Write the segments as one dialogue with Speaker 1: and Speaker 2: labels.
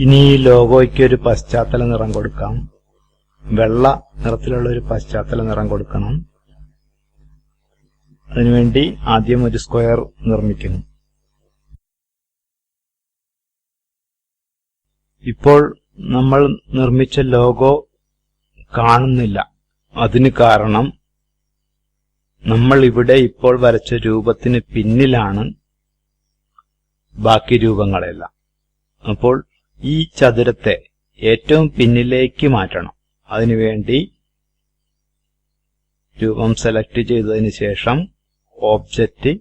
Speaker 1: ഇനി ഈ ലോഗോയ്ക്ക് ഒരു പശ്ചാത്തല നിറം കൊടുക്കാം. വെള്ള നിറത്തിലുള്ള ഒരു പശ്ചാത്തല നിറം കൊടുക്കണം. അതിനുവേണ്ടി ആദ്യം ഒരു സ്ക്വയർ നിർമ്മിക്കുന്നു. ഇപ്പോൾ നമ്മൾ നിർമ്മിച്ച ലോഗോ കാണുന്നില്ല. അതിന് കാരണം നമ്മൾ ഇവിടെ ഇപ്പോൾ വരച്ച രൂപത്തിന് പിന്നിലാണ് ബാക്കി രൂപങ്ങളെല്ലാം. അപ്പോൾ ഈ ചതുരത്തെ ഏറ്റവും പിന്നിലേക്ക് മാറ്റണം. അതിനുവേണ്ടി രൂപം സെലക്ട് ചെയ്തതിന് ശേഷം ഓബ്ജക്റ്റ്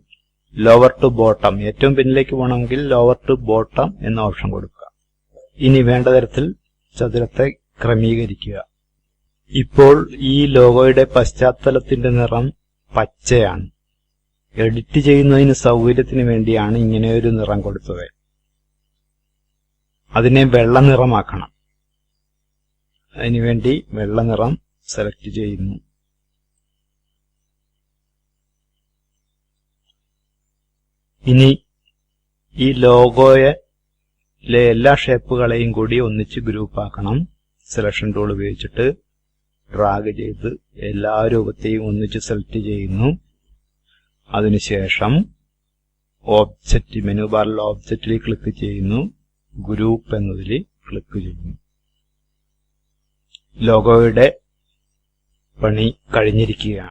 Speaker 1: ലോവർ ടു ബോട്ടം, ഏറ്റവും പിന്നിലേക്ക് പോകണമെങ്കിൽ ലോവർ ടു ബോട്ടം എന്ന ഓപ്ഷൻ കൊടുക്കുക. ഇനി വേണ്ട തരത്തിൽ ചതുരത്തെ ക്രമീകരിക്കുക. ഇപ്പോൾ ഈ ലോഗോയുടെ പശ്ചാത്തലത്തിന്റെ നിറം പച്ചയാണ്. എഡിറ്റ് ചെയ്യുന്നതിന് സൗകര്യത്തിന് വേണ്ടിയാണ് ഇങ്ങനെയൊരു നിറം കൊടുത്തത്. അതിനെ വെള്ള നിറമാക്കണം. അതിനുവേണ്ടി വെള്ള നിറം സെലക്ട് ചെയ്യുന്നു. ഇനി ഈ ലോഗോയിലെ എല്ലാ ഷേപ്പുകളെയും കൂടി ഒന്നിച്ച് ഗ്രൂപ്പാക്കണം. സെലക്ഷൻ ടൂൾ ഉപയോഗിച്ചിട്ട് ഡ്രാഗ് ചെയ്ത് എല്ലാ രൂപത്തെയും ഒന്നിച്ച് സെലക്ട് ചെയ്യുന്നു. അതിനുശേഷം ഓബ്ജക്റ്റ് മെനു ബാറിൽ ഓബ്ജക്റ്റിൽ ക്ലിക്ക് ചെയ്യുന്നു. ഗ്രൂപ്പ് എന്നതിൽ ക്ലിക്ക് ചെയ്യുന്നു. ലോഗോയുടെ പണി കഴിഞ്ഞിരിക്കുകയാണ്.